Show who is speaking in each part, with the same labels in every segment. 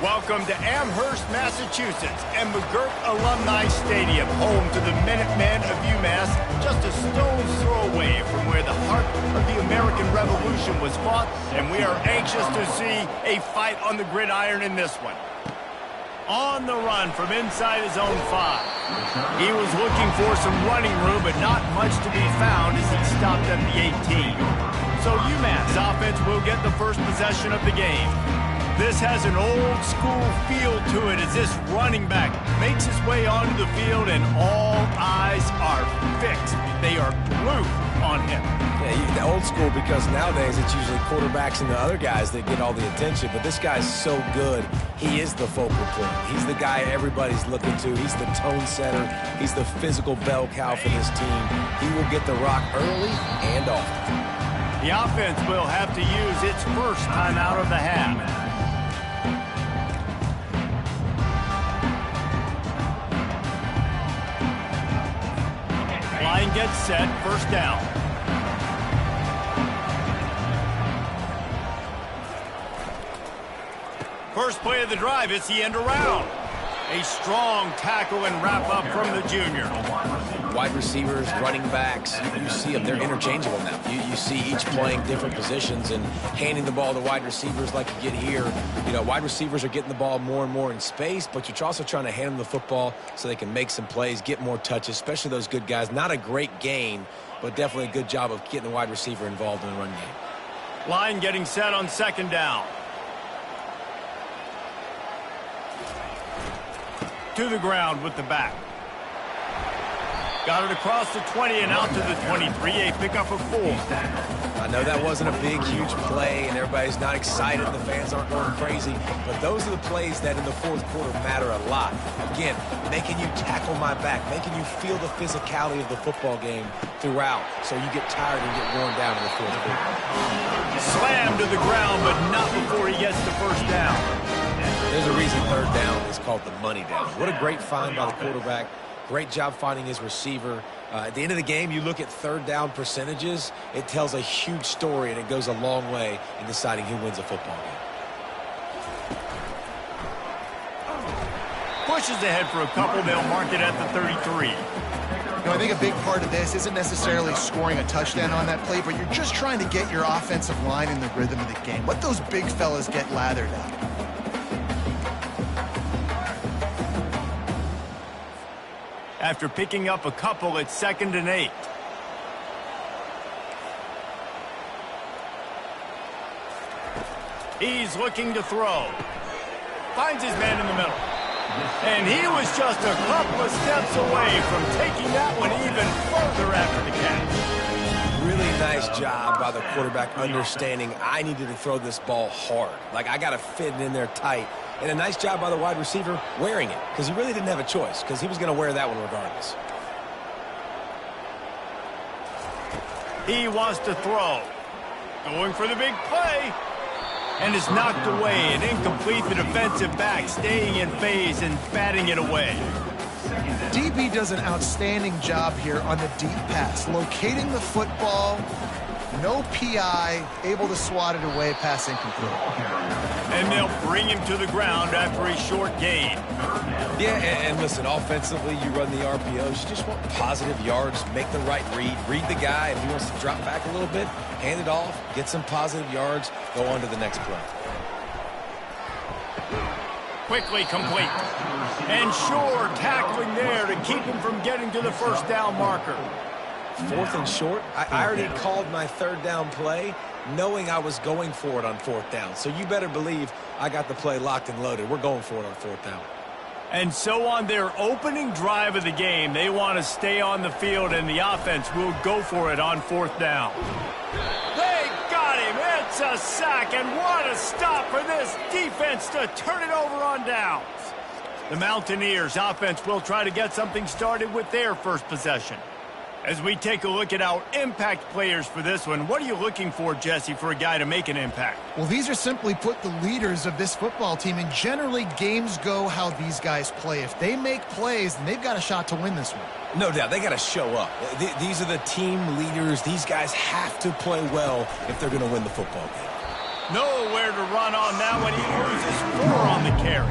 Speaker 1: Welcome to Amherst, Massachusetts, and McGirt Alumni Stadium, home to the Minutemen of Umass, just a stone's throw away from where the heart of the American Revolution was fought, and we are anxious to see a fight on the gridiron in this one. On the run from inside his own 5. He was looking for some running room, but not much to be found as he stopped at the 18. So Umass offense will get the first possession of the game. This has an old-school feel to it as this running back makes his way onto the field, and all eyes are fixed. They are glued on him.
Speaker 2: Yeah, old school because nowadays it's usually quarterbacks and the other guys that get all the attention, but this guy's so good. He is the focal point. He's the guy everybody's looking to. He's the tone setter. He's the physical bell cow for this team. He will get the rock early and often.
Speaker 1: The offense will have to use its first timeout of the half. Line gets set, first down. First play of the drive, it's the end around. A strong tackle and wrap up from the junior.
Speaker 2: Wide receivers, running backs, you see them. They're interchangeable now. You see each playing different positions and handing the ball to wide receivers like you get here. You know, wide receivers are getting the ball more and more in space, but you're also trying to hand them the football so they can make some plays, get more touches, especially those good guys. Not a great gain, but definitely a good job of getting the wide receiver involved in the run game.
Speaker 1: Line getting set on second down. To the ground with the back. Got it across the 20 and out to the 23, a pickup of 4.
Speaker 2: I know that wasn't a big, huge play, and everybody's not excited. The fans aren't going crazy, but those are the plays that in the fourth quarter matter a lot. Again, making you tackle my back, making you feel the physicality of the football game throughout, so you get tired and get worn down in the fourth quarter.
Speaker 1: Slammed to the ground, but not before he gets the first down.
Speaker 2: There's a reason third down is called the money down. What a great find by the quarterback. Great job finding his receiver. At the end of the game, you look at third down percentages. It tells a huge story, and it goes a long way in deciding who wins a football game.
Speaker 1: Pushes ahead for a couple. They'll mark it at the 33.
Speaker 3: You know, I think a big part of this isn't necessarily scoring a touchdown on that play, but you're just trying to get your offensive line in the rhythm of the game. Let those big fellas get lathered up.
Speaker 1: After picking up a couple, it's 2nd and 8. He's looking to throw. Finds his man in the middle. And he was just a couple of steps away from taking that one even further after the catch.
Speaker 2: Really nice job by the quarterback understanding I needed to throw this ball hard. Like, I got to fit it in there tight. And a nice job by the wide receiver wearing it, because he really didn't have a choice, because he was going to wear that one regardless.
Speaker 1: He wants to throw. Going for the big play. And is knocked away and incomplete. The defensive back staying in phase and batting it away.
Speaker 3: DB does an outstanding job here on the deep pass, locating the football, no PI, able to swat it away, pass incomplete.
Speaker 1: And they'll bring him to the ground after a short gain.
Speaker 2: Yeah, and listen, offensively, you run the RPOs. You just want positive yards, make the right read the guy. If he wants to drop back a little bit, hand it off, get some positive yards, go on to the next play.
Speaker 1: Quickly complete. And sure, tackling there to keep him from getting to the first down marker.
Speaker 2: 4th and short. I already called my third down play knowing I was going for it on 4th down. So you better believe I got the play locked and loaded. We're going for it on 4th down.
Speaker 1: And so on their opening drive of the game, they want to stay on the field, and the offense will go for it on 4th down. They got him. It's a sack, and what a stop for this defense to turn it over on downs. The Mountaineers offense will try to get something started with their first possession. As we take a look at our impact players for this one, what are you looking for, Jesse, for a guy to make an impact?
Speaker 3: Well, these are simply put the leaders of this football team, and generally games go how these guys play. If they make plays, then they've got a shot to win this one.
Speaker 2: No doubt. They got to show up. These are the team leaders. These guys have to play well if they're going to win the football game.
Speaker 1: Nowhere to run on that one. He loses 4 on the carry.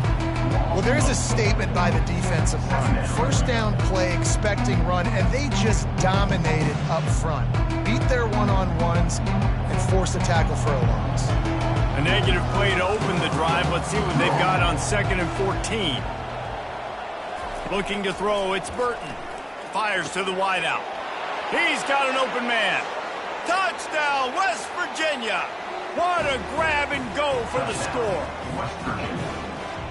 Speaker 3: Well, there's a statement by the defensive line. First down play, expecting run, and they just dominated up front. Beat their one-on-ones and forced a tackle for a loss.
Speaker 1: A negative play to open the drive. Let's see what they've got on 2nd and 14. Looking to throw, it's Burton. Fires to the wideout. He's got an open man. Touchdown, West Virginia. What a grab and go for the score.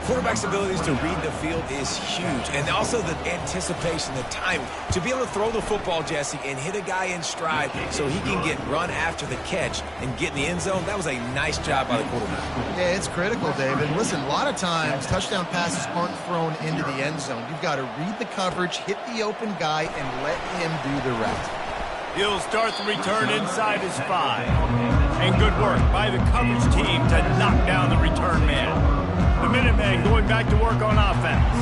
Speaker 2: Quarterback's abilities to read the field is huge, and also the anticipation, the timing. To be able to throw the football, Jesse, and hit a guy in stride so he can get run after the catch and get in the end zone, that was a nice job by the quarterback.
Speaker 3: Yeah, it's critical, David. Listen, a lot of times touchdown passes aren't thrown into the end zone. You've got to read the coverage, hit the open guy, and let him do the rest.
Speaker 1: He'll start the return inside his 5. And good work by the coverage team to knock down the return man. The Minutemen going back to work on offense.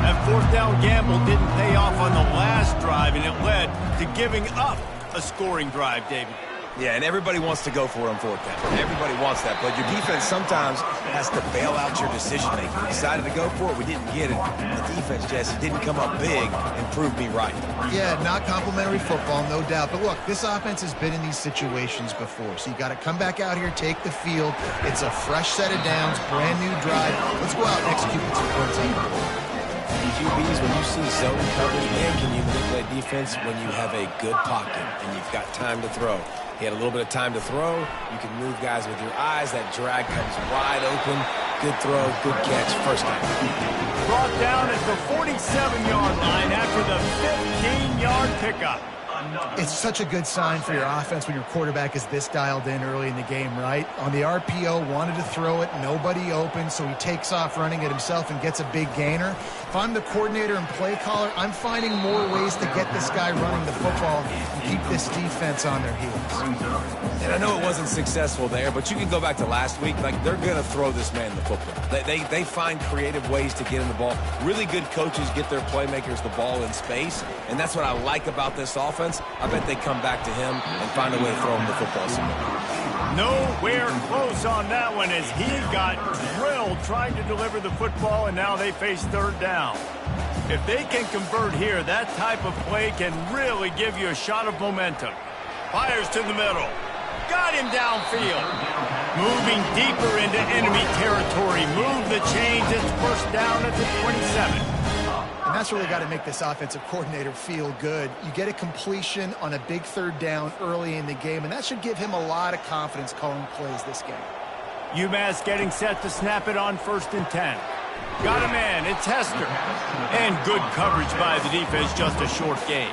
Speaker 1: That 4th down gamble didn't pay off on the last drive, and it led to giving up a scoring drive, David.
Speaker 2: Yeah, and everybody wants to go for it on 4th down. Everybody wants that, but your defense sometimes has to bail out your decision-making. We decided to go for it. We didn't get it. The defense, Jesse, didn't come up big and prove me right.
Speaker 3: Yeah, not complimentary football, no doubt. But look, this offense has been in these situations before, so you got to come back out here, take the field. It's a fresh set of downs, brand new drive. Let's go out and execute what's important.
Speaker 2: QBs, when you see zone coverage, man, can you manipulate defense when you have a good pocket and you've got time to throw? He had a little bit of time to throw. You can move guys with your eyes. That drag comes wide open. Good throw, good catch, first down.
Speaker 1: Brought down at the 47-yard line after the 15-yard pickup.
Speaker 3: It's such a good sign for your offense when your quarterback is this dialed in early in the game, right? On the RPO, wanted to throw it, nobody open, so he takes off running it himself and gets a big gainer. If I'm the coordinator and play caller, I'm finding more ways to get this guy running the football and keep this defense on their heels.
Speaker 2: And I know it wasn't successful there, but you can go back to last week. Like, they're going to throw this man the football. They find creative ways to get in the ball. Really good coaches get their playmakers the ball in space, and that's what I like about this offense. I bet they come back to him and find a way to throw him the football somewhere.
Speaker 1: Nowhere close on that one as he got drilled trying to deliver the football, and now they face 3rd down. If they can convert here, that type of play can really give you a shot of momentum. Fires to the middle. Got him downfield. Moving deeper into enemy territory. Move the chains. It's 1st down at the 27.
Speaker 3: And that's really got to make this offensive coordinator feel good. You get a completion on a big 3rd down early in the game, and that should give him a lot of confidence calling plays this game.
Speaker 1: Umass getting set to snap it on 1st and 10. Got a man, it's Hester. And good coverage by the defense, just a short gain.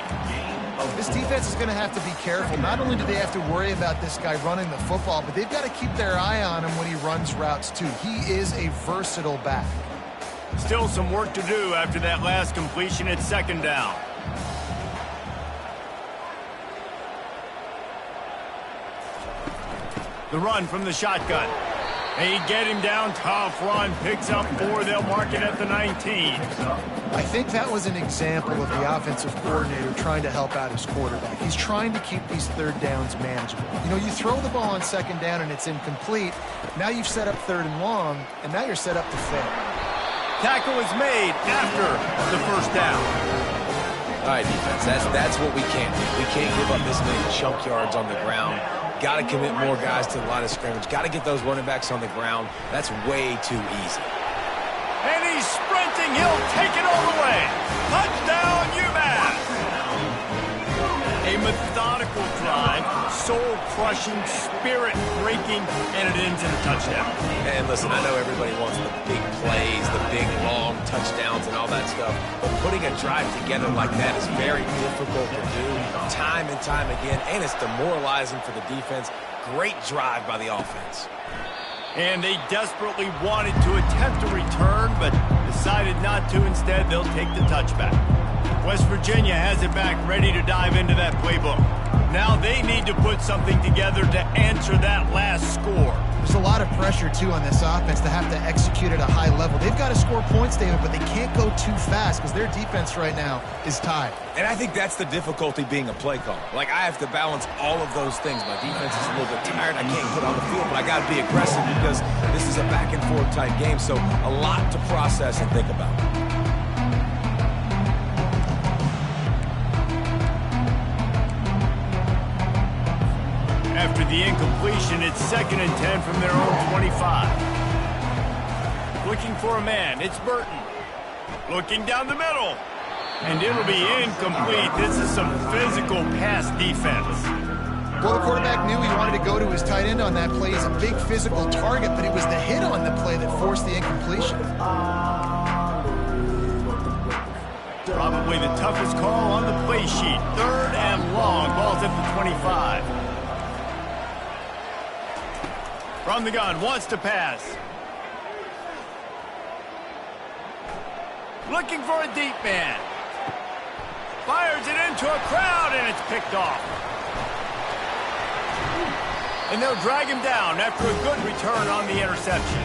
Speaker 3: This defense is going to have to be careful. Not only do they have to worry about this guy running the football, but they've got to keep their eye on him when he runs routes too. He is a versatile back.
Speaker 1: Still some work to do after that last completion at 2nd down. The run from the shotgun. They get him down, tough run, picks up 4. They'll mark it at the 19.
Speaker 3: I think that was an example of the offensive coordinator trying to help out his quarterback. He's trying to keep these 3rd downs manageable. You know, you throw the ball on 2nd down and it's incomplete. Now you've set up 3rd and long, and now you're set up to fail.
Speaker 1: Tackle is made after the 1st down.
Speaker 2: All right, defense, that's what we can't do. We can't give up this many chunk yards on the ground. Got to commit more guys to the line of scrimmage. Got to get those running backs on the ground. That's way too easy.
Speaker 1: And he's sprinting. He'll take it all the way. Touchdown, Umass. A methodical drive, soul-crushing, spirit-breaking, and it ends in a touchdown.
Speaker 2: And listen, I know everybody wants the big plays, the big, long touchdowns and all that stuff, but putting a drive together like that is very difficult to do time and time again, and it's demoralizing for the defense. Great drive by the offense.
Speaker 1: And they desperately wanted to attempt a return, but decided not to. Instead, they'll take the touchback. West Virginia has it back, ready to dive into that playbook. Now they need to put something together to answer that last score.
Speaker 3: There's a lot of pressure, too, on this offense to have to execute at a high level. They've got to score points, David, but they can't go too fast because their defense right now is tied.
Speaker 2: And I think that's the difficulty being a play caller. Like, I have to balance all of those things. My defense is a little bit tired. I can't put on the field, but I got to be aggressive because this is a back-and-forth type game, so a lot to process and think about.
Speaker 1: After the incompletion, it's 2nd and 10 from their own 25. Looking for a man, it's Burton. Looking down the middle. And it'll be incomplete. This is some physical pass defense.
Speaker 3: Well, the quarterback knew he wanted to go to his tight end on that play. He's a big physical target, but it was the hit on the play that forced the incompletion.
Speaker 1: Probably the toughest call on the play sheet. 3rd and long. Ball's at the 25. From the gun, wants to pass. Looking for a deep man. Fires it into a crowd, and it's picked off. And they'll drag him down after a good return on the interception.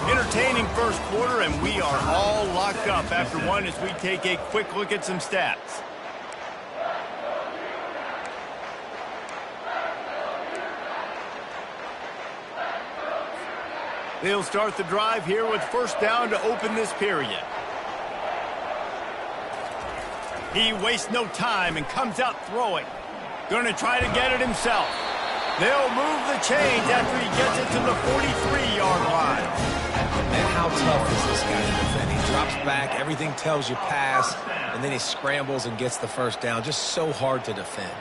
Speaker 1: Entertaining first quarter, and we are all locked up after one as we take a quick look at some stats. They'll start the drive here with 1st down to open this period. He wastes no time and comes out throwing. Going to try to get it himself. They'll move the chains after he gets it to the 43-yard line.
Speaker 2: Man, how tough is this guy to defend? He drops back, everything tells you pass, and then he scrambles and gets the 1st down. Just so hard to defend.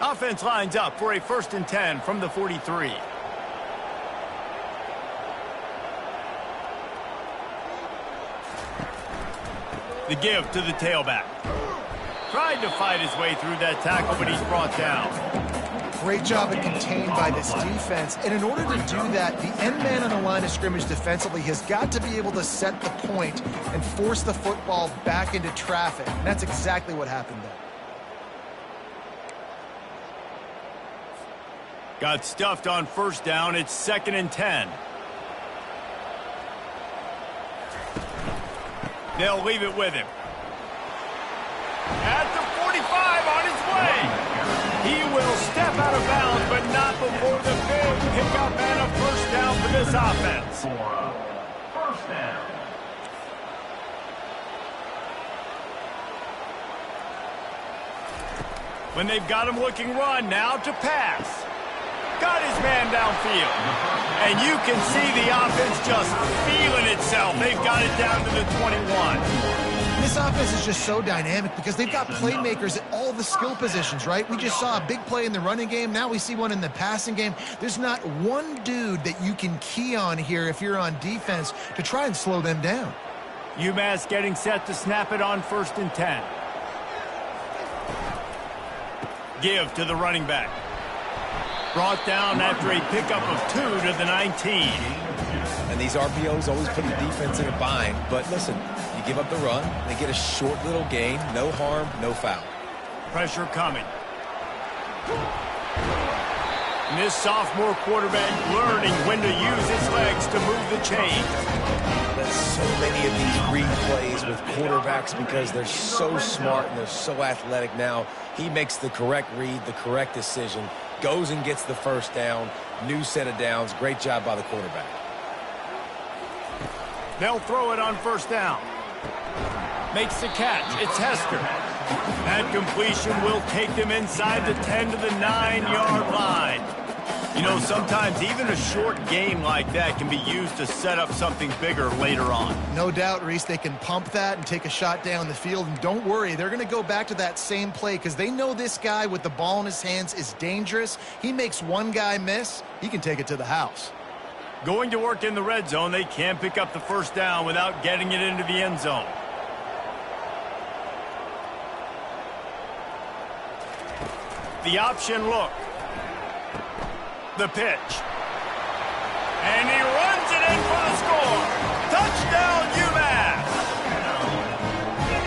Speaker 1: Offense lines up for a 1st and 10 from the 43. The give to the tailback. Tried to fight his way through that tackle, but he's brought down.
Speaker 3: Great job and contained by this defense. And in order to do that, the end man on the line of scrimmage defensively has got to be able to set the point and force the football back into traffic. And that's exactly what happened there.
Speaker 1: Got stuffed on 1st down. It's 2nd and 10. They'll leave it with him. At the 45 on his way. He will step out of bounds, but not before the big pickup and a 1st down for this offense. 1st down. When they've got him looking run, now to pass. Got his man downfield. And you can see the offense just feeling itself. They've got it down to the 21.
Speaker 3: This offense is just so dynamic because they've got playmakers at all the skill positions, right? We just saw a big play in the running game. Now we see one in the passing game. There's not one dude that you can key on here if you're on defense to try and slow them down.
Speaker 1: Umass getting set to snap it on 1st and 10. Give to the running back. Brought down after a pickup of 2 to the 19.
Speaker 2: And these RPOs always put the defense in a bind. But listen, you give up the run, they get a short little gain, no harm, no foul.
Speaker 1: Pressure coming. And this sophomore quarterback learning when to use his legs to move the chains.
Speaker 2: There's so many of these read plays with quarterbacks because they're so smart and they're so athletic now. He makes the correct read, the correct decision, goes and gets the 1st down, new set of downs. Great job by the quarterback.
Speaker 1: They'll throw it on 1st down. Makes the catch. It's Hester. That completion will take them inside the 10 to the 9-yard line. You know, sometimes even a short game like that can be used to set up something bigger later on.
Speaker 3: No doubt, Reese, they can pump that and take a shot down the field. And don't worry, they're going to go back to that same play because they know this guy with the ball in his hands is dangerous. He makes one guy miss, he can take it to the house.
Speaker 1: Going to work in the red zone, they can't pick up the 1st down without getting it into the end zone. The option look. The pitch. And he runs it in for the score. Touchdown, UMass.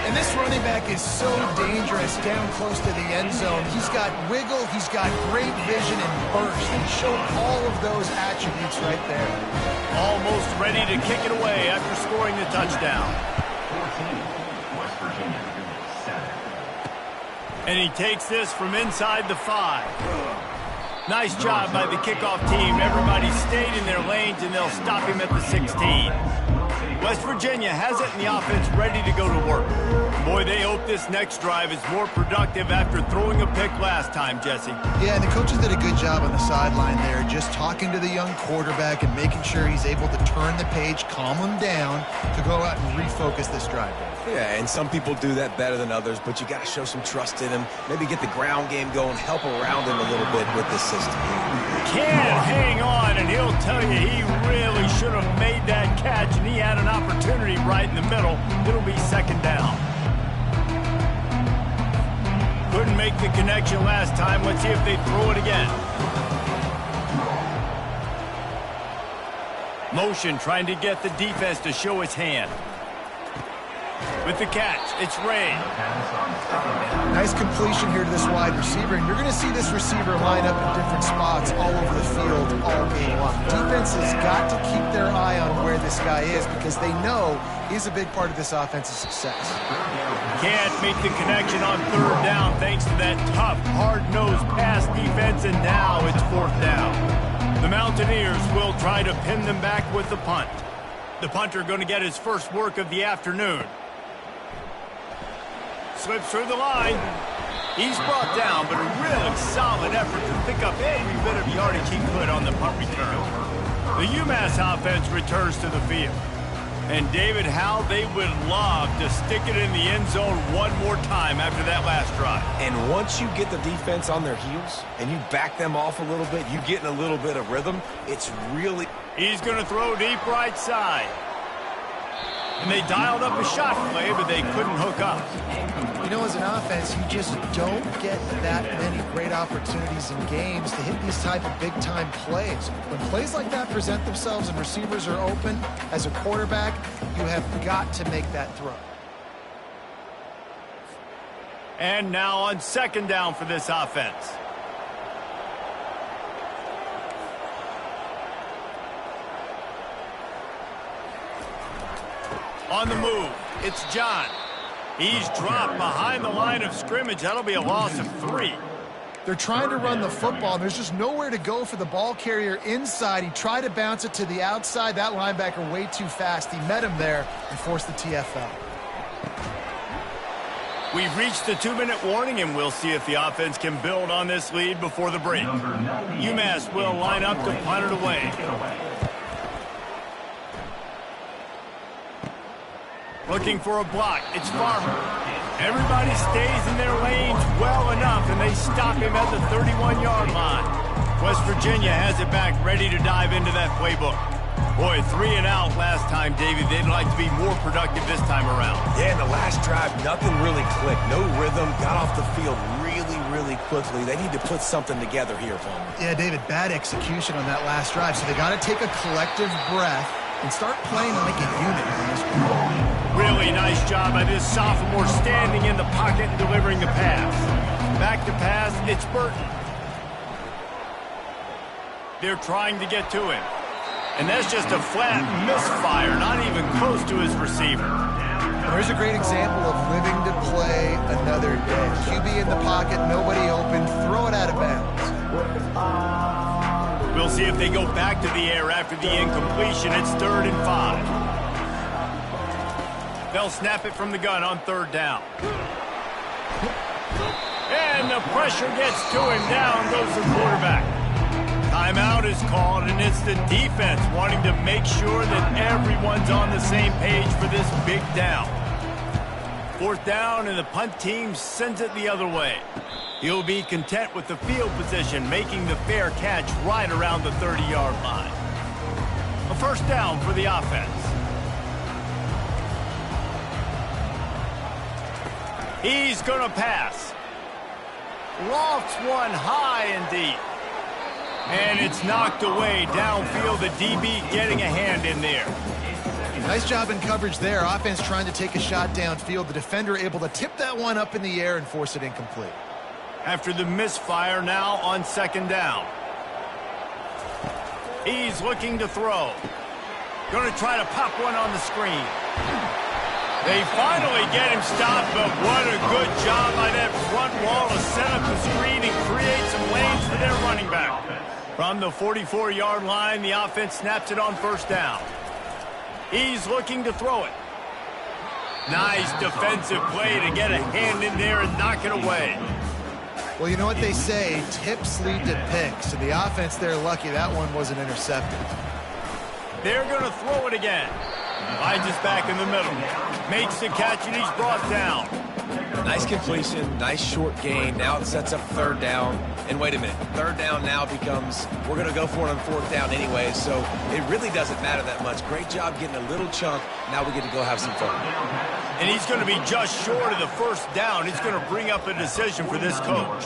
Speaker 3: And this running back is so dangerous down close to the end zone. He's got wiggle, he's got great vision and burst. He showed all of those attributes right there.
Speaker 1: Almost ready to kick it away after scoring the touchdown. And he takes this from inside the 5. Nice job by the kickoff team. Everybody stayed in their lanes, and they'll stop him at the 16. West Virginia has it, and the offense ready to go to work. Boy, they hope this next drive is more productive after throwing a pick last time, Jesse.
Speaker 3: Yeah, and the coaches did a good job on the sideline there, just talking to the young quarterback and making sure he's able to turn the page, calm him down, to go out and refocus this drive.
Speaker 2: Yeah, and some people do that better than others, but you got to show some trust in him. Maybe get the ground game going, help around him a little bit with this system.
Speaker 1: Can't hang on, and he'll tell you he really should have made that catch, and he had an opportunity right in the middle. It'll be second down. Couldn't make the connection last time. Let's see if they throw it again. Motion trying to get the defense to show his hand. With the catch, it's Ray.
Speaker 3: Nice completion here to this wide receiver, and you're going to see this receiver line up in different spots all over the field all game long. Defense has got to keep their eye on where this guy is because they know he's a big part of this offense's success.
Speaker 1: Can't make the connection on third down thanks to that tough, hard-nosed pass defense, and now it's fourth down. The Mountaineers will try to pin them back with the punt. The punter going to get his first work of the afternoon. Slips through the line. He's brought down, but a really solid effort to pick up every bit of yardage he could on the punt return. The UMass offense returns to the field. And David, how they would love to stick it in the end zone one more time after that last drive.
Speaker 2: And once you get the defense on their heels and you back them off a little bit, you get in a little bit of rhythm, it's really...
Speaker 1: He's going to throw deep right side. And they dialed up a shot play, but they couldn't hook up.
Speaker 3: You know, as an offense, you just don't get that many great opportunities in games to hit these type of big-time plays. When plays like that present themselves and receivers are open, as a quarterback, you have got to make that throw.
Speaker 1: And now on second down for this offense. On the move, it's John. He's dropped behind the line of scrimmage. That'll be a loss of 3.
Speaker 3: They're trying to run the football, and there's just nowhere to go for the ball carrier inside. He tried to bounce it to the outside. That linebacker way too fast. He met him there and forced the TFL.
Speaker 1: We've reached the 2-minute warning, and we'll see if the offense can build on this lead before the break. UMass will line up to punt it away. Looking for a block. It's Farmer. Everybody stays in their lanes well enough, and they stop him at the 31-yard line. West Virginia has it back, ready to dive into that playbook. Boy, 3 and out last time, Davey. They'd like to be more productive this time around.
Speaker 2: Yeah, in the last drive, nothing really clicked. No rhythm. Got off the field really quickly. They need to put something together here, Palmer.
Speaker 3: Yeah, David, bad execution on that last drive, so they got to take a collective breath and start playing like a unit on this one.
Speaker 1: Really nice job by this sophomore standing in the pocket and delivering the pass. Back to pass, it's Burton. They're trying to get to him. And that's just a flat misfire, not even close to his receiver.
Speaker 3: There's a great example of living to play another day. QB in the pocket, nobody open, throw it out of bounds.
Speaker 1: We'll see if they go back to the air after the incompletion. It's 3rd and 5. They'll snap it from the gun on 3rd down. And the pressure gets to him. Down goes the quarterback. Timeout is called, and it's the defense wanting to make sure that everyone's on the same page for this big down. 4th down, and the punt team sends it the other way. He'll be content with the field position, making the fair catch right around the 30-yard line. A 1st down for the offense. He's going to pass. Lofts one high and deep. And it's knocked away downfield. The DB getting a hand in there.
Speaker 3: Nice job in coverage there. Offense trying to take a shot downfield. The defender able to tip that one up in the air and force it incomplete.
Speaker 1: After the misfire, now on second down. He's looking to throw. Going to try to pop one on the screen. They finally get him stopped, but what a good job by that front wall to set up the screen and create some lanes for their running back. From the 44-yard line, the offense snaps it on first down. He's looking to throw it. Nice defensive play to get a hand in there and knock it away.
Speaker 3: Well, you know what they say, tips lead to picks. And the offense, they're lucky that one wasn't intercepted.
Speaker 1: They're going to throw it again. Finds us back in the middle. Makes the catch, and he's brought down.
Speaker 2: Nice completion, nice short gain. Now it sets up third down. And wait a minute, third down now becomes, we're going to go for it on fourth down anyway, so it really doesn't matter that much. Great job getting a little chunk. Now we get to go have some fun.
Speaker 1: And he's going to be just short of the first down. It's going to bring up a decision for this coach.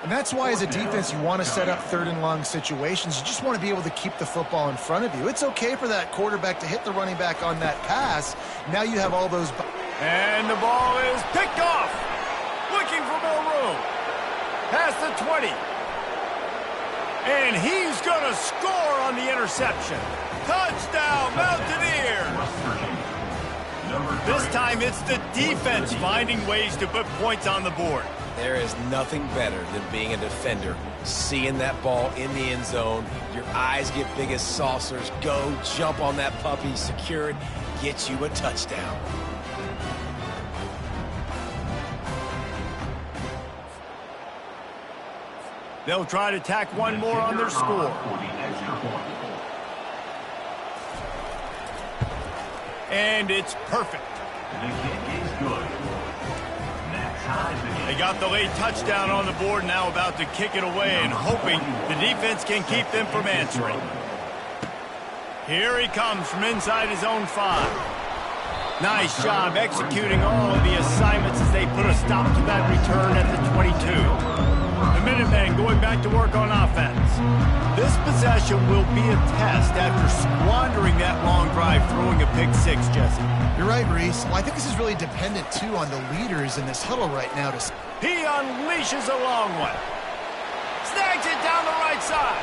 Speaker 3: And that's why, as a defense, you want to set up third and long situations. You just want to be able to keep the football in front of you. It's okay for that quarterback to hit the running back on that pass. Now you have all those...
Speaker 1: And the ball is picked off. Looking for more room. Past the 20. And he's going to score on the interception. Touchdown, Mountaineers. This time it's the defense finding ways to put points on the board.
Speaker 2: There is nothing better than being a defender, seeing that ball in the end zone. Your eyes get big as saucers. Go, jump on that puppy, secure it, get you a touchdown.
Speaker 1: They'll try to tack one more on their score. And it's perfect. They got the late touchdown on the board, now about to kick it away and hoping the defense can keep them from answering. Here he comes from inside his own 5. Nice job executing all of the assignments as they put a stop to that return at the 22. The Minutemen going back to work on offense. This possession will be a test after squandering that long drive, throwing a pick 6, Jesse.
Speaker 3: You're right, Reese. Well, I think this is really dependent, too, on the leaders in this huddle right now.
Speaker 1: He unleashes a long one. Snags it down the right side.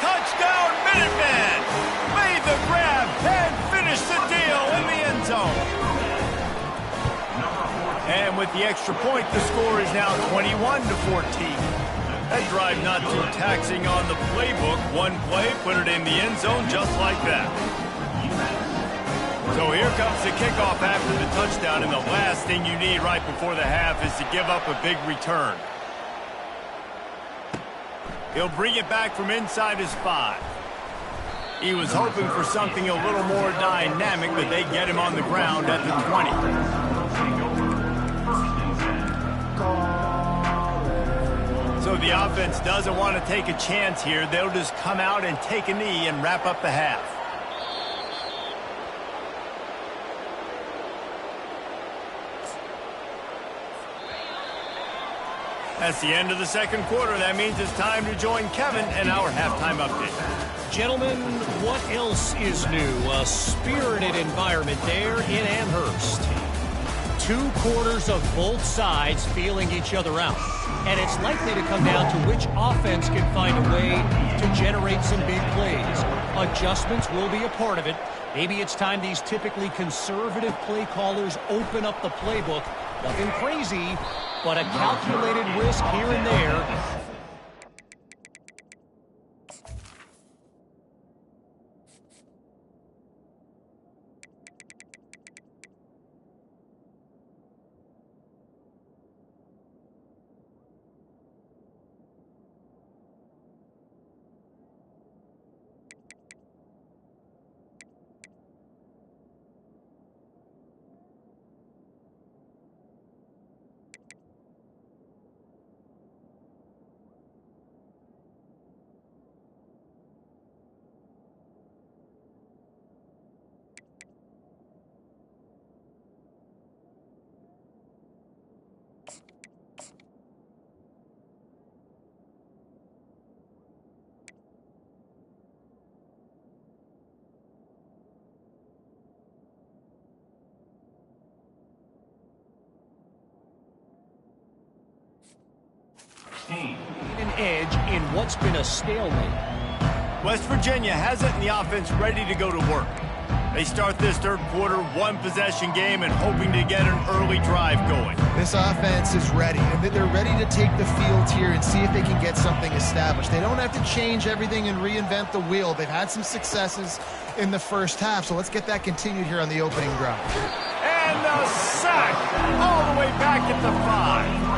Speaker 1: Touchdown, Minutemen! Made the grab and finished the deal in the end zone. And with the extra point, the score is now 21-14. That drive not too taxing on the playbook. One play, put it in the end zone just like that. So here comes the kickoff after the touchdown, and the last thing you need right before the half is to give up a big return. He'll bring it back from inside his 5. He was hoping for something a little more dynamic, but they get him on the ground at the 20. So the offense doesn't want to take a chance here. They'll just come out and take a knee and wrap up the half. That's the end of the second quarter. That means it's time to join Kevin in our halftime update.
Speaker 4: Gentlemen, what else is new? A spirited environment there in Amherst. 2 quarters of both sides feeling each other out. And it's likely to come down to which offense can find a way to generate some big plays. Adjustments will be a part of it. Maybe it's time these typically conservative play callers open up the playbook. Nothing crazy, but a calculated risk here and there. edge in what's been a stalemate.
Speaker 1: West Virginia has it in the offense ready to go to work. They start this third quarter, one-possession game, and hoping to get an early drive going.
Speaker 3: This offense is ready, and they're ready to take the field here and see if they can get something established. They don't have to change everything and reinvent the wheel. They've had some successes in the first half, so let's get that continued here on the opening drive.
Speaker 1: And the sack all the way back at the 5.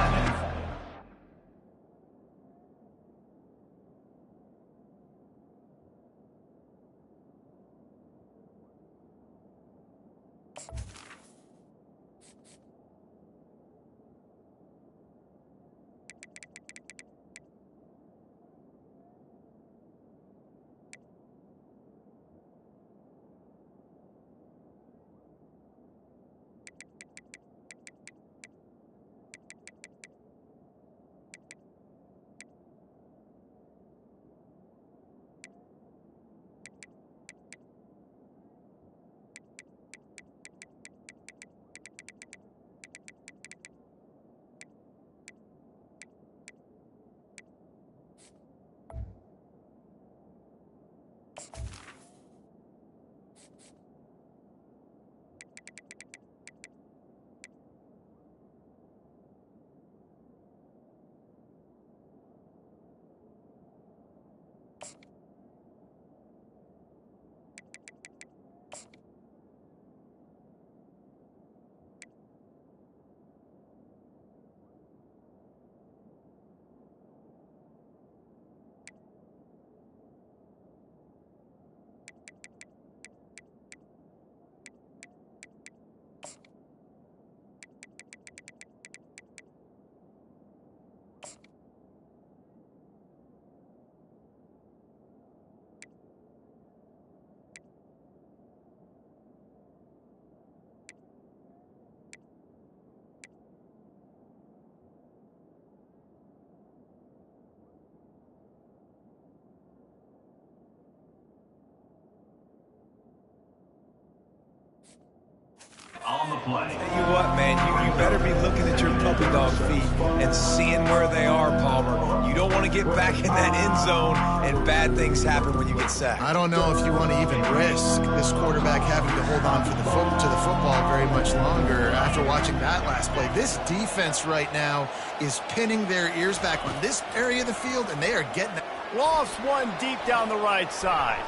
Speaker 5: On the play.
Speaker 2: Tell you what, man, you better be looking at your puppy dog feet and seeing where they are, Palmer. You don't want to get back in that end zone and bad things happen when you get sacked.
Speaker 3: I don't know if you want to even risk this quarterback having to hold on to the football very much longer after watching that last play. This defense right now is pinning their ears back on this area of the field, and they are getting it.
Speaker 1: Lost one deep down the right side.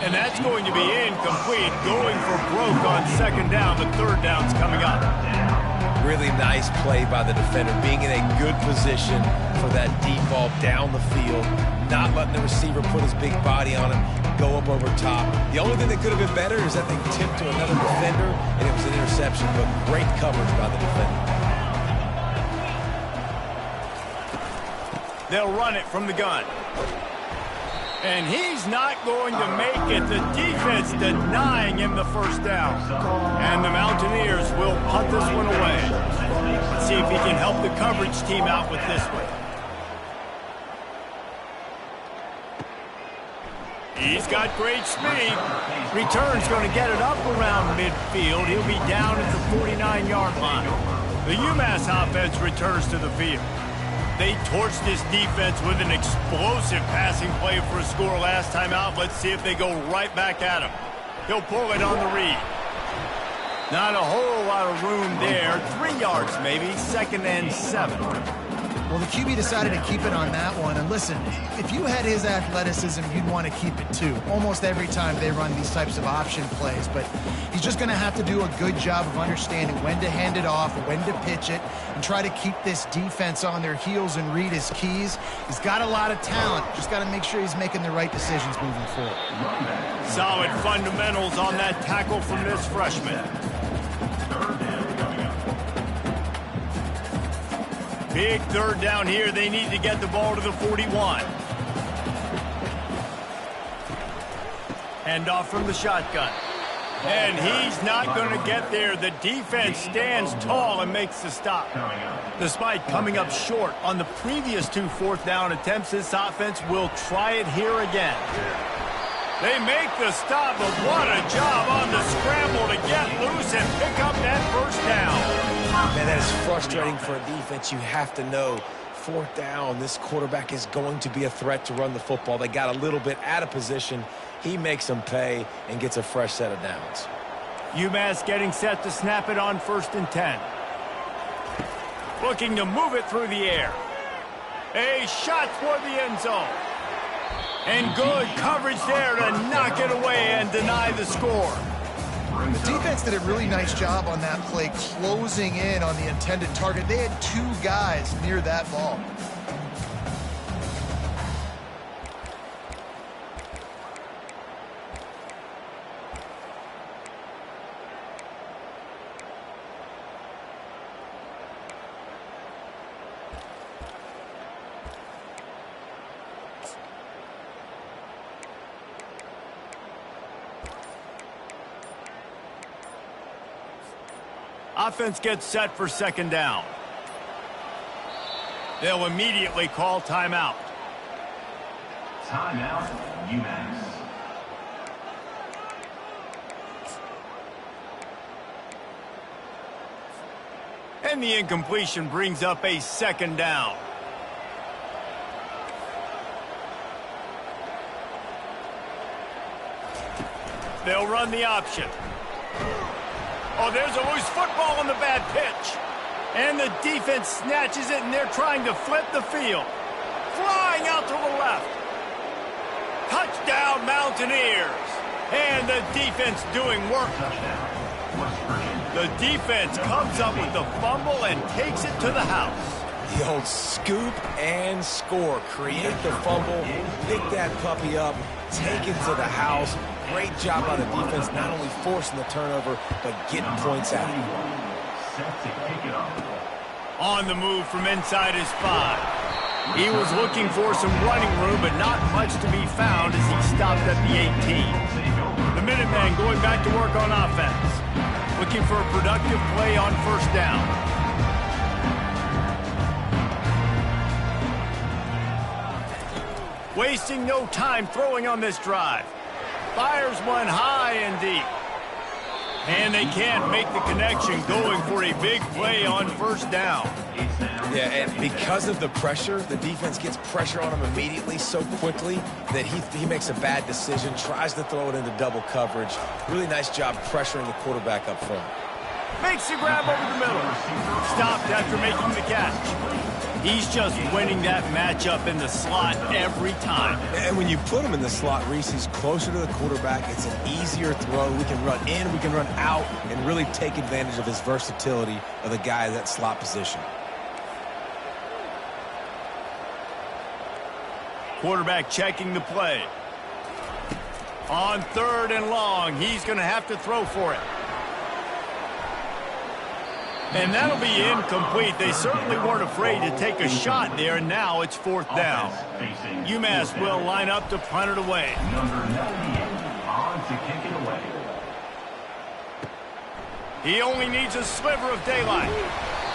Speaker 1: And that's going to be incomplete, going for broke on second down. The third down's coming up.
Speaker 2: Really nice play by the defender, being in a good position for that deep ball down the field, not letting the receiver put his big body on him, go up over top. The only thing that could have been better is that they tipped to another defender, and it was an interception, but great coverage by the defender.
Speaker 1: They'll run it from the gun. And he's not going to make it. The defense denying him the first down. And the Mountaineers will punt this one away. Let's see if he can help the coverage team out with this one. He's got great speed. Return's going to get it up around midfield. He'll be down at the 49-yard line. The Umass offense returns to the field. They torched this defense with an explosive passing play for a score last time out. Let's see if they go right back at him. He'll pull it on the read. Not a whole lot of room there. 3 yards maybe, 2nd and 7.
Speaker 3: Well, the QB decided to keep it on that one. And listen, if you had his athleticism, you'd want to keep it too. Almost every time they run these types of option plays. But he's just going to have to do a good job of understanding when to hand it off, when to pitch it, and try to keep this defense on their heels and read his keys. He's got a lot of talent. Just got to make sure he's making the right decisions moving forward.
Speaker 1: Solid fundamentals on that tackle from this freshman. Big third down here. They need to get the ball to the 41. Hand off from the shotgun. And he's not going to get there. The defense stands tall and makes the stop. Despite coming up short on the previous 2 fourth-down attempts, this offense will try it here again. They make the stop, but what a job on the scramble to get loose and pick up that first down.
Speaker 2: Man, that is frustrating for a defense. You have to know fourth down, this quarterback is going to be a threat to run the football. They got a little bit out of position. He makes them pay and gets a fresh set of downs.
Speaker 1: UMass getting set to snap it on 1st and 10. Looking to move it through the air. A shot toward the end zone. And good coverage there to knock it away and deny the score.
Speaker 3: The defense did a really nice job on that play, closing in on the intended target. They had 2 guys near that ball.
Speaker 1: Offense gets set for 2nd down. They'll immediately call timeout.
Speaker 5: Timeout, UMass.
Speaker 1: And the incompletion brings up a 2nd down. They'll run the option. Oh, there's a loose football on the bad pitch. And the defense snatches it, and they're trying to flip the field. Flying out to the left. Touchdown, Mountaineers. And the defense doing work. The defense comes up with the fumble and takes it to the house.
Speaker 2: The old scoop and score. Create the fumble, pick that puppy up, take it to the house. Great job by the defense, not only forcing the turnover, but getting points out.
Speaker 1: On the move from inside his 5. He was looking for some running room, but not much to be found as he stopped at the 18. The Minutemen going back to work on offense. Looking for a productive play on 1st down. Wasting no time throwing on this drive. Fires one high and deep. And they can't make the connection, going for a big play on 1st down.
Speaker 2: Yeah, and because of the pressure, the defense gets pressure on him immediately so quickly that he makes a bad decision, tries to throw it into double coverage. Really nice job pressuring the quarterback up front.
Speaker 1: Makes the grab over the middle. Stopped after making the catch. He's just winning that matchup in the slot every time.
Speaker 2: And when you put him in the slot, Reese, he's closer to the quarterback. It's an easier throw. We can run in, we can run out, and really take advantage of his versatility of the guy in that slot position.
Speaker 1: Quarterback checking the play. On 3rd and long, he's going to have to throw for it. And that'll be incomplete. They certainly weren't afraid to take a shot there, and now it's 4th down. UMass will line up to punt it away.
Speaker 5: Number 98 on to kick it away.
Speaker 1: He only needs a sliver of daylight.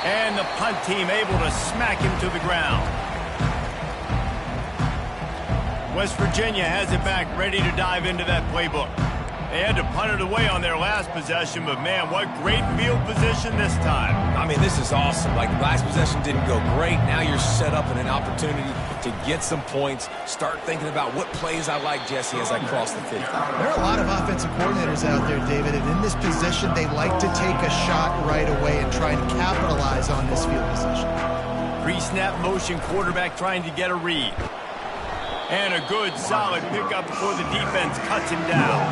Speaker 1: And the punt team able to smack him to the ground. West Virginia has it back, ready to dive into that playbook. They had to punt it away on their last possession, but man, what great field position this time.
Speaker 2: I mean, this is awesome. Like, the last possession didn't go great. Now you're set up in an opportunity to get some points. Start thinking about what plays I like, Jesse, as I cross the 50.
Speaker 3: There are a lot of offensive coordinators out there, David, and in this position, they like to take a shot right away and try and capitalize on this field position.
Speaker 1: Pre-snap motion, quarterback trying to get a read. And a good, solid pickup before the defense cuts him down.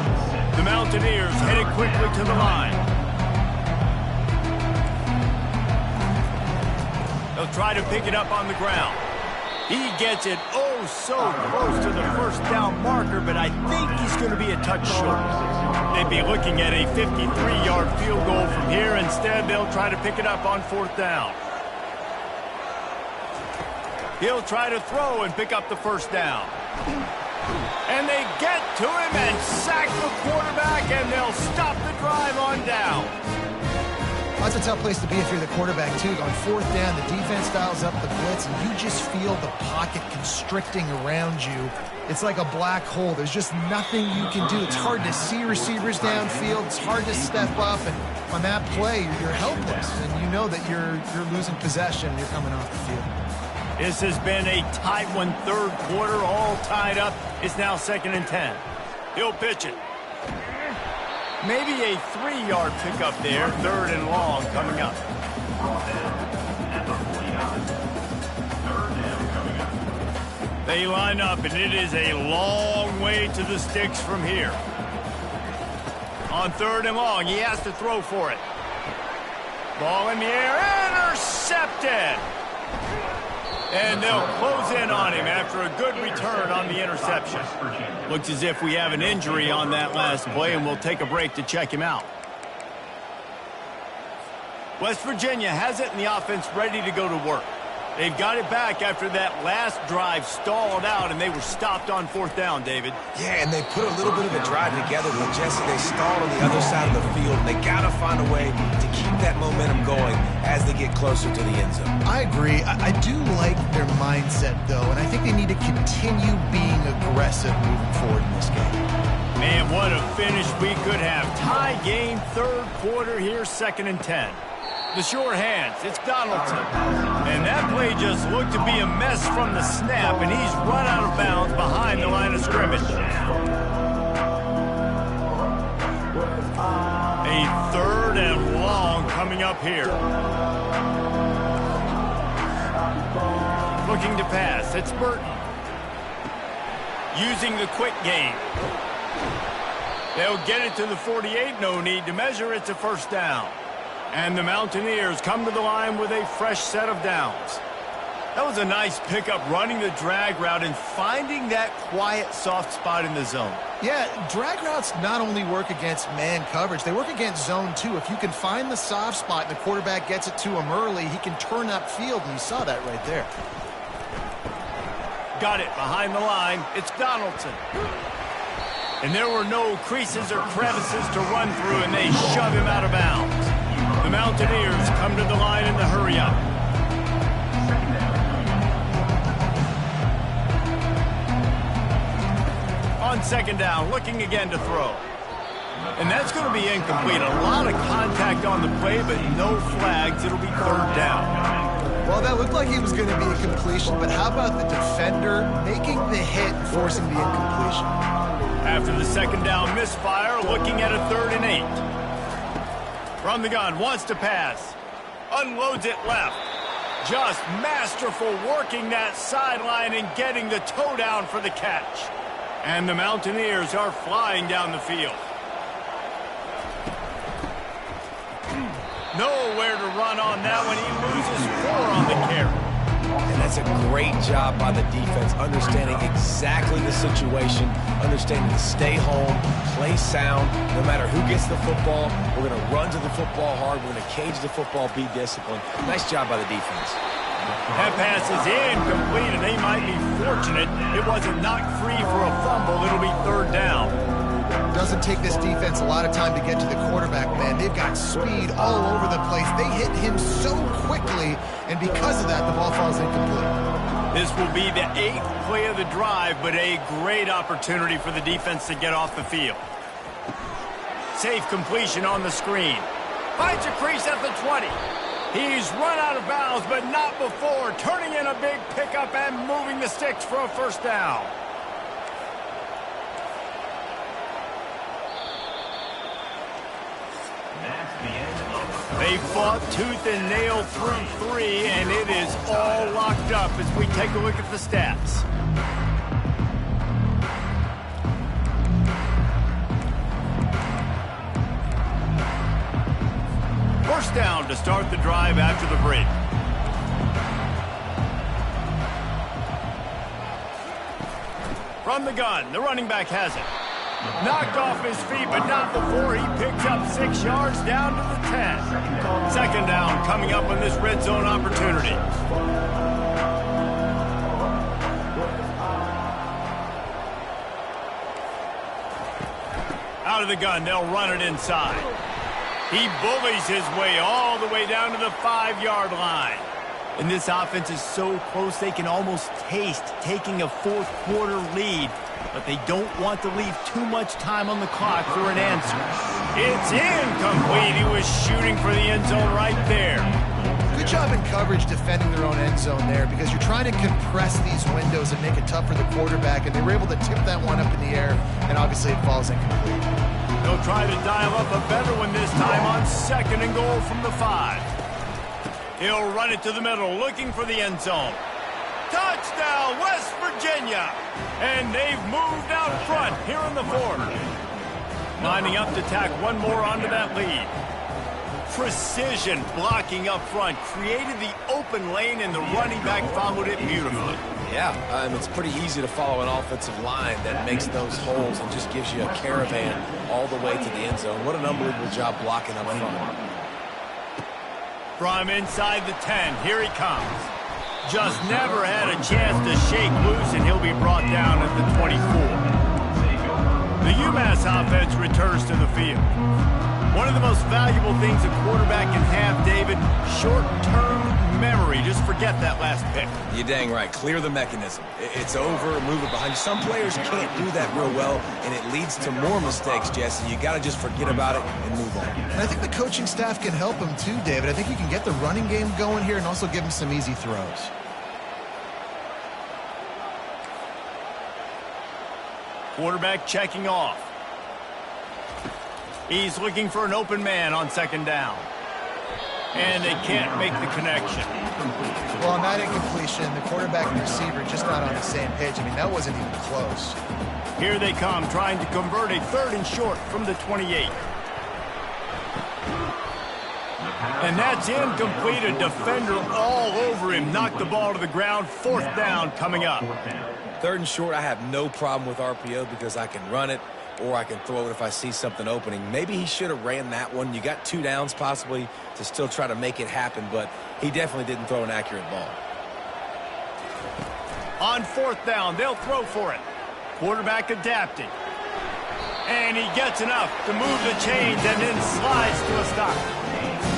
Speaker 1: The Mountaineers headed quickly to the line. They'll try to pick it up on the ground. He gets it oh so close to the 1st down marker, but I think he's going to be a touch short. They'd be looking at a 53-yard field goal from here. Instead, they'll try to pick it up on 4th down. He'll try to throw and pick up the 1st down. And they get to him and sack the quarterback, and they'll stop the drive on down.
Speaker 3: That's a tough place to be if you're the quarterback, too. On 4th down, the defense dials up the blitz, and you just feel the pocket constricting around you. It's like a black hole. There's just nothing you can do. It's hard to see receivers downfield. It's hard to step up, and on that play, you're helpless. And you know that you're losing possession. You're coming off the field.
Speaker 1: This has been a tight one, third quarter, all tied up. It's now 2nd and 10. He'll pitch it. Maybe a 3-yard pickup there, 3rd and long coming up. They line up, and it is a long way to the sticks from here. On 3rd and long, he has to throw for it. Ball in the air, intercepted! And they'll close in on him after a good return on the interception. Looks as if we have an injury on that last play, and we'll take a break to check him out. West Virginia has it, and the offense ready to go to work. They've got it back after that last drive stalled out, and they were stopped on 4th down, David.
Speaker 2: Yeah, and they put a little bit of a drive together, but Jesse, they stalled on the other side of the field, and they got to find a way to keep that momentum going as they get closer to the end zone.
Speaker 3: I agree. I do like their mindset, though, and I think they need to continue being aggressive moving forward in this game.
Speaker 1: Man, what a finish we could have. Tie game, 3rd quarter here, 2nd and 10. The sure hands, it's Donaldson. And that play just looked to be a mess from the snap, and he's run out of bounds behind the line of scrimmage. A 3rd and long coming up here. Looking to pass, it's Burton. Using the quick game. They'll get it to the 48, no need to measure, it's a 1st down. And the Mountaineers come to the line with a fresh set of downs. That was a nice pickup, running the drag route and finding that quiet, soft spot in the zone.
Speaker 3: Yeah, drag routes not only work against man coverage, they work against zone too. If you can find the soft spot and the quarterback gets it to him early, he can turn upfield, and you saw that right there.
Speaker 1: Got it behind the line. It's Donaldson. And there were no creases or crevices to run through, and they shove him out of bounds. The Mountaineers come to the line in the hurry-up. On 2nd down, looking again to throw. And that's going to be incomplete. A lot of contact on the play, but no flags. It'll be 3rd down.
Speaker 3: Well, that looked like he was going to be a completion, but how about the defender making the hit and forcing the incompletion?
Speaker 1: After the 2nd down misfire, looking at a 3rd and 8. From the gun, wants to pass. Unloads it left. Just masterful working that sideline and getting the toe down for the catch. And the Mountaineers are flying down the field. Nowhere to run on that one. He loses 4 on the carry.
Speaker 2: And that's a great job by the defense, understanding exactly the situation, understanding to stay home, play sound. No matter who gets the football, we're going to run to the football hard. We're going to cage the football, be disciplined. Nice job by the defense.
Speaker 1: That pass is incomplete, and they might be fortunate it wasn't knocked free for a fumble. It'll be 3rd down.
Speaker 3: Doesn't take this defense a lot of time to get to the quarterback, man. They've got speed all over the place. They hit him so quickly, and because of that, the ball falls incomplete.
Speaker 1: This will be the 8th play of the drive, but a great opportunity for the defense to get off the field. Safe completion on the screen. Finds a crease at the 20. He's run out of bounds, but not before. Turning in a big pickup and moving the sticks for a 1st down. They fought tooth and nail through 3, and it is all locked up as we take a look at the stats. First down to start the drive after the break. From the gun, the running back has it. Knocked off his feet, but not before he picks up 6 yards down to the 10. 2nd down coming up on this red zone opportunity. Out of the gun, they'll run it inside. He bullies his way all the way down to the 5-yard line. And this offense is so close they can almost taste taking a 4th quarter lead. But they don't want to leave too much time on the clock for an answer. It's incomplete. He was shooting for the end zone right there.
Speaker 3: Good good job in coverage defending their own end zone there because you're trying to compress these windows and make it tough for the quarterback, and they were able to tip that one up in the air, and obviously it falls incomplete.
Speaker 1: They'll try to dial up a better one this time on 2nd and goal from the 5. He'll run it to the middle, looking for the end zone. Touchdown, West Virginia! And they've moved out front here in the 4th. Lining up to tack one more onto that lead. Precision blocking up front created the open lane, and the running back followed it beautifully.
Speaker 2: Yeah, it's pretty easy to follow an offensive line that makes those holes and just gives you a caravan all the way to the end zone. What an unbelievable job blocking up front.
Speaker 1: From inside the 10, here he comes. Just never had a chance to shake loose, and he'll be brought down at the 24. The UMass offense returns to the field. One of the most valuable things a quarterback can have, David, short-term memory. Just forget that last pick.
Speaker 2: You're dang right. Clear the mechanism. It's over, move it behind you. Some players can't do that real well, and it leads to more mistakes, Jesse. You got to just forget about it and move on.
Speaker 3: And I think the coaching staff can help him too, David. I think you can get the running game going here and also give him some easy throws.
Speaker 1: Quarterback checking off. He's looking for an open man on 2nd down. And they can't make the connection.
Speaker 3: Well, on that incompletion, the quarterback and receiver just not on the same page. I mean, that wasn't even close.
Speaker 1: Here they come, trying to convert a 3rd and short from the 28. And that's incomplete. A defender all over him. Knocked the ball to the ground. 4th down coming up.
Speaker 2: 3rd and short, I have no problem with RPO because I can run it or I can throw it if I see something opening. Maybe he should have ran that one. You got 2 downs possibly to still try to make it happen, but he definitely didn't throw an accurate ball.
Speaker 1: On 4th down, they'll throw for it. Quarterback adapting. And he gets enough to move the chains and then slides to a stop.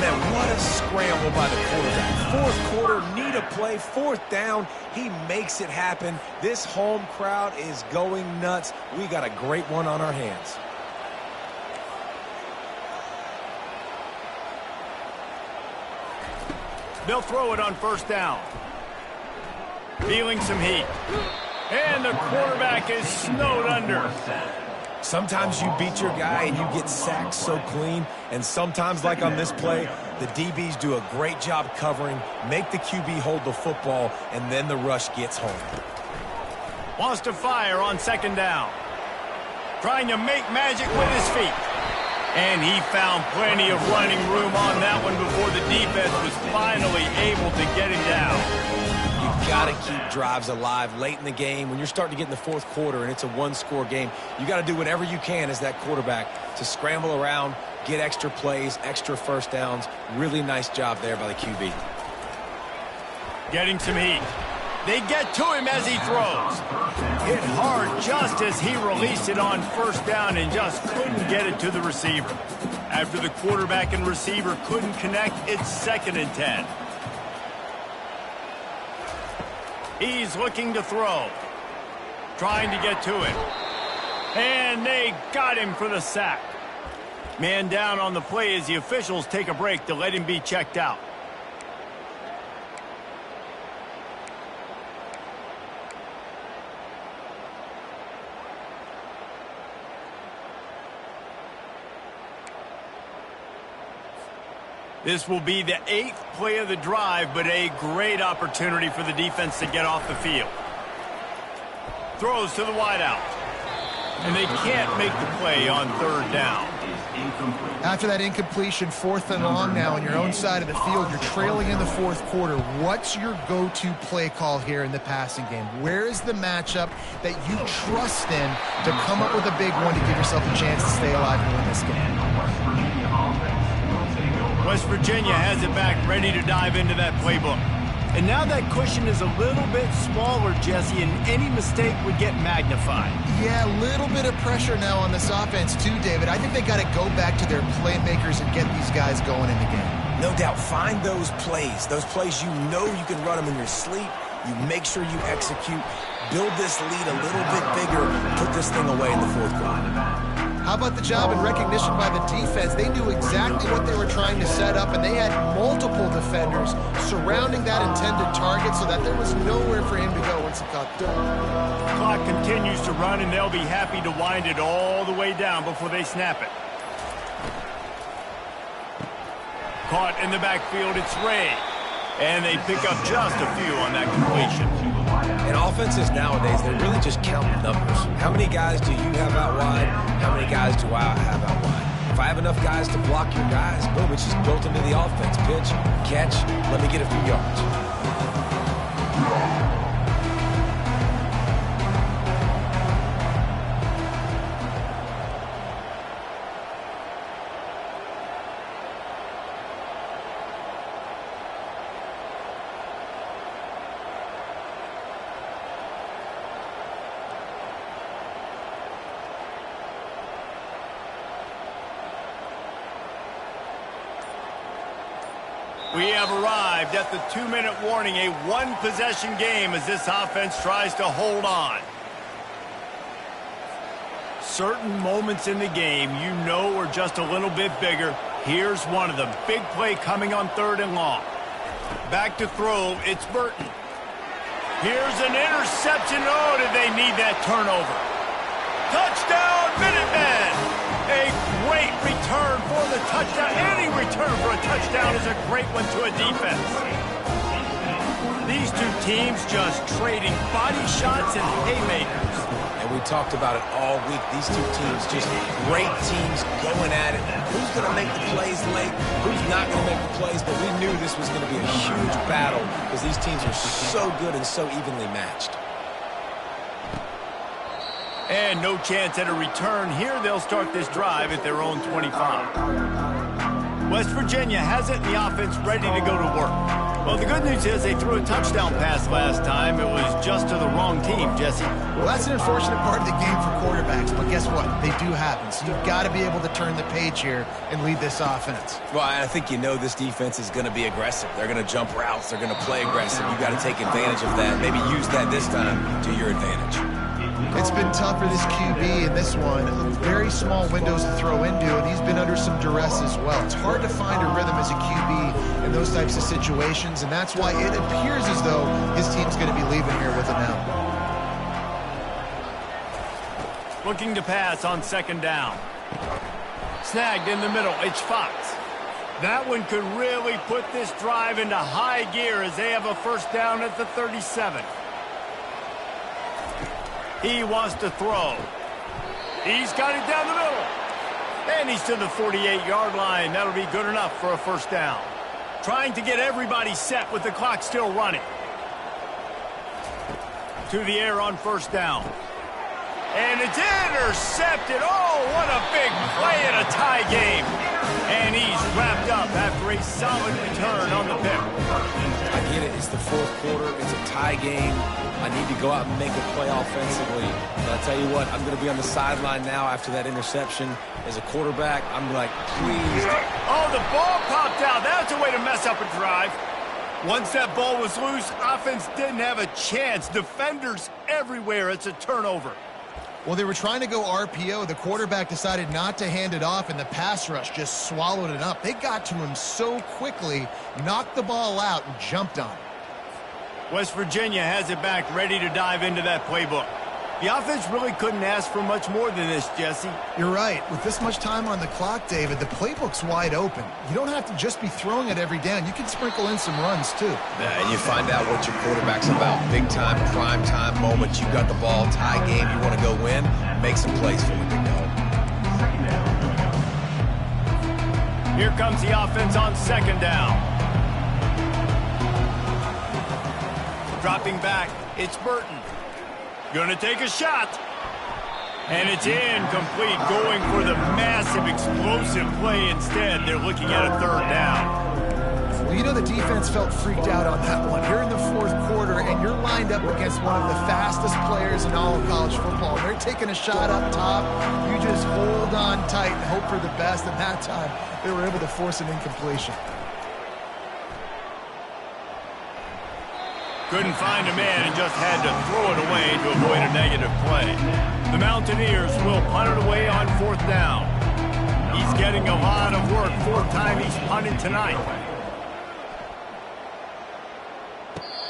Speaker 2: Man, what a scramble by the quarterback. 4th quarter, need a play, 4th down. He makes it happen. This home crowd is going nuts. We got a great one on our hands.
Speaker 1: They'll throw it on 1st down. Feeling some heat. And the quarterback is snowed under.
Speaker 2: Sometimes you beat your guy and you get sacked so clean, and sometimes, like on this play, the DBs do a great job covering, make the QB hold the football, and then the rush gets home.
Speaker 1: Wants to fire on 2nd down. Trying to make magic with his feet. And he found plenty of running room on that one before the defense was finally able to get him down.
Speaker 2: You got to keep drives alive late in the game. When you're starting to get in the 4th quarter and it's a 1-score game, you got to do whatever you can as that quarterback to scramble around, get extra plays, extra 1st downs. Really nice job there by the QB.
Speaker 1: Getting some heat. They get to him as he throws. Hit hard just as he released it on 1st down and just couldn't get it to the receiver. After the quarterback and receiver couldn't connect, it's 2nd and 10. He's looking to throw. Trying to get to it. And they got him for the sack. Man down on the play as the officials take a break to let him be checked out. This will be the 8th play of the drive, but a great opportunity for the defense to get off the field. Throws to the wideout. And they can't make the play on 3rd down.
Speaker 3: After that incompletion, 4th and long now on your own side of the field, you're trailing in the 4th quarter. What's your go-to play call here in the passing game? Where is the matchup that you trust in to come up with a big one to give yourself a chance to stay alive and win this game?
Speaker 1: West Virginia has it back, ready to dive into that playbook. And now that cushion is a little bit smaller, Jesse, and any mistake would get magnified.
Speaker 3: Yeah, a little bit of pressure now on this offense too, David. I think they got to go back to their playmakers and get these guys going in the game.
Speaker 2: No doubt, find those plays you know you can run them in your sleep. You make sure you execute, build this lead a little bit bigger, put this thing away in the 4th quarter.
Speaker 3: How about the job and recognition by the defense? They knew exactly what they were trying to set up, and they had multiple defenders surrounding that intended target so that there was nowhere for him to go once he caught the ball.
Speaker 1: Clock continues to run, and they'll be happy to wind it all the way down before they snap it. Caught in the backfield, it's Ray. And they pick up just a few on that completion.
Speaker 2: And offenses nowadays, they're really just counting numbers. How many guys do you have out wide? How many guys do I have out wide? If I have enough guys to block your guys, boom, it's just built into the offense. Pitch, catch, let me get a few yards.
Speaker 1: We have arrived at the 2-minute warning, a one-possession game as this offense tries to hold on. Certain moments in the game you know are just a little bit bigger. Here's one of them. Big play coming on 3rd and long. Back to throw, it's Burton. Here's an interception. Oh, did they need that turnover? Touchdown, Minutemen! A great return for the touchdown. Any return for a touchdown is a great one to a defense. These two teams just trading body shots and haymakers.
Speaker 2: And we talked about it all week. These two teams, just great teams going at it. Who's going to make the plays late? Who's not going to make the plays? But we knew this was going to be a huge battle because these teams are so good and so evenly matched.
Speaker 1: And no chance at a return here. They'll start this drive at their own 25. West Virginia has it, and the offense ready to go to work. Well, the good news is they threw a touchdown pass last time. It was just to the wrong team, Jesse.
Speaker 3: Well, that's an unfortunate part of the game for quarterbacks, but guess what? They do happen. So you've got to be able to turn the page here and lead this offense.
Speaker 2: Well, I think you know this defense is going to be aggressive. They're going to jump routes. They're going to play aggressive. You've got to take advantage of that. Maybe use that this time to your advantage.
Speaker 3: It's been tough for this QB in this one. Very small windows to throw into, and he's been under some duress as well. It's hard to find a rhythm as a QB in those types of situations, and that's why it appears as though his team's going to be leaving here with him now.
Speaker 1: Looking to pass on 2nd down. Snagged in the middle, it's Fox. That one could really put this drive into high gear as they have a 1st down at the 37. He wants to throw. He's got it down the middle. And he's to the 48-yard line. That'll be good enough for a 1st down. Trying to get everybody set with the clock still running. To the air on 1st down. And it's intercepted. Oh, what a big play in a tie game. And he's wrapped up after a solid return on the pick.
Speaker 2: I get it. It's the 4th quarter. It's a tie game. I need to go out and make a play offensively. But I tell you what, I'm going to be on the sideline now after that interception. As a quarterback, I'm like, please.
Speaker 1: Oh, the ball popped out. That's a way to mess up a drive. Once that ball was loose, offense didn't have a chance. Defenders everywhere. It's a turnover.
Speaker 3: Well, they were trying to go RPO. The quarterback decided not to hand it off, and the pass rush just swallowed it up. They got to him so quickly, knocked the ball out, and jumped on it.
Speaker 1: West Virginia has it back, ready to dive into that playbook. The offense really couldn't ask for much more than this, Jesse.
Speaker 3: You're right. With this much time on the clock, David, the playbook's wide open. You don't have to just be throwing it every down. You can sprinkle in some runs, too.
Speaker 2: And you find out what your quarterback's about. Big time, prime time moment. You got the ball, tie game. You want to go win? Make some plays for the big dog.
Speaker 1: Here comes the offense on 2nd down. Dropping back, it's Burton. Gonna take a shot. And it's incomplete, going for the massive, explosive play instead. They're looking at a 3rd down.
Speaker 3: Well, you know the defense felt freaked out on that one. You're in the 4th quarter, and you're lined up against one of the fastest players in all of college football. They're taking a shot up top. You just hold on tight and hope for the best, and that time they were able to force an incompletion.
Speaker 1: Couldn't find a man and just had to throw it away to avoid a negative play. The Mountaineers will punt it away on 4th down. He's getting a lot of work 4th time he's punted tonight.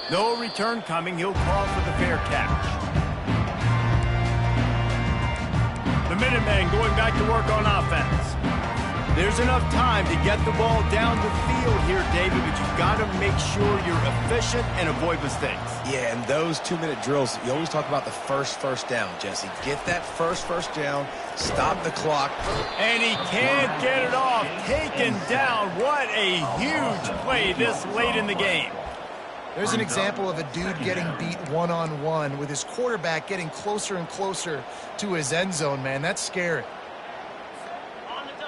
Speaker 1: No return coming. He'll call for the fair catch. The Minutemen going back to work on offense. There's enough time to get the ball down the field here, David, but you've got to make sure you're efficient and avoid mistakes.
Speaker 2: Yeah, and those 2-minute drills, you always talk about the first down, Jesse. Get that first down, stop the clock.
Speaker 1: And he can't get it off. Taken down. What a huge play this late in the game.
Speaker 3: There's an example of a dude getting beat one-on-one with his quarterback getting closer and closer to his end zone, man. That's scary.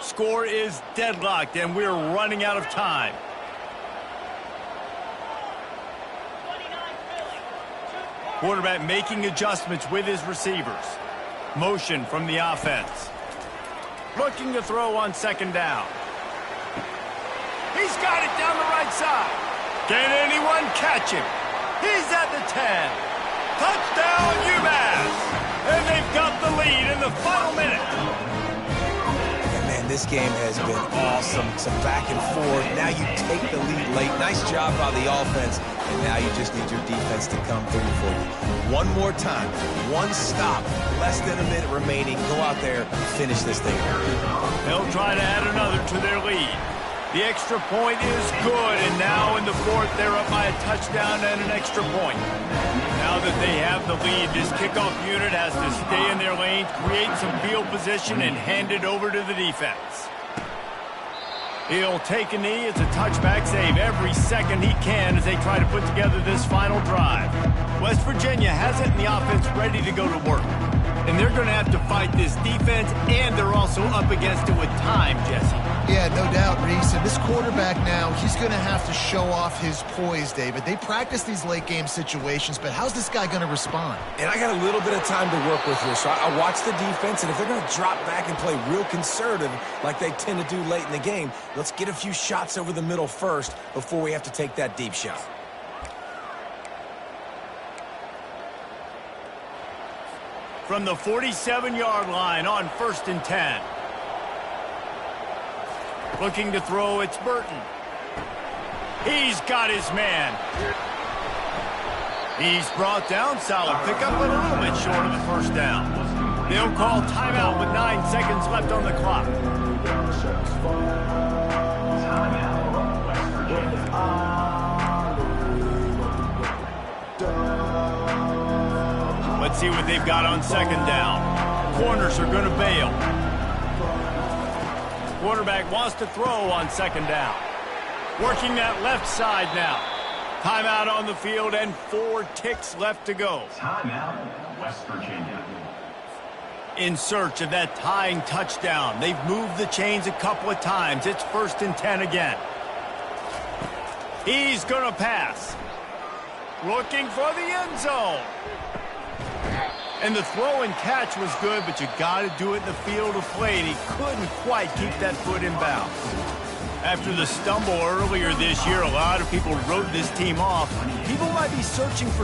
Speaker 1: Score is deadlocked, and we're running out of time. Quarterback making adjustments with his receivers. Motion from the offense. Looking to throw on 2nd down. He's got it down the right side. Can anyone catch him? He's at the 10. Touchdown, Umass! And they've got the lead in the final minute.
Speaker 2: This game has been awesome. Some back and forth. Now you take the lead late. Nice job by the offense. And now you just need your defense to come through for you. One more time. One stop. Less than a minute remaining. Go out there and finish this thing.
Speaker 1: They'll try to add another to their lead. The extra point is good. And now in the 4th, they're up by a touchdown and an extra point. Now that they have the lead, this kickoff unit has to stay in their lane, create some field position, and hand it over to the defense. He'll take a knee. It's a touchback save every second he can as they try to put together this final drive. West Virginia has it in the offense ready to go to work. And they're going to have to fight this defense, and they're also up against it with time, Jesse.
Speaker 3: Yeah, no doubt, Reese. And this quarterback now, he's going to have to show off his poise, David. They practice these late-game situations, but how's this guy going to respond?
Speaker 2: And I got a little bit of time to work with here, so I watch the defense, and if they're going to drop back and play real conservative like they tend to do late in the game, let's get a few shots over the middle first before we have to take that deep shot.
Speaker 1: From the 47-yard line on 1st and 10. Looking to throw, it's Burton. He's got his man. He's brought down. Solid pickup, but a little bit short of the 1st down. They'll call timeout with 9 seconds left on the clock. Let's see what they've got on 2nd down. Corners are going to bail. Quarterback wants to throw on 2nd down. Working that left side now. Timeout on the field and 4 ticks left to go.
Speaker 5: Timeout, West Virginia.
Speaker 1: In search of that tying touchdown. They've moved the chains a couple of times. It's 1st and 10 again. He's going to pass. Looking for the end zone. And the throw and catch was good, but you got to do it in the field of play, and he couldn't quite keep that foot in bounds. After the stumble earlier this year, a lot of people wrote this team off. People might be searching for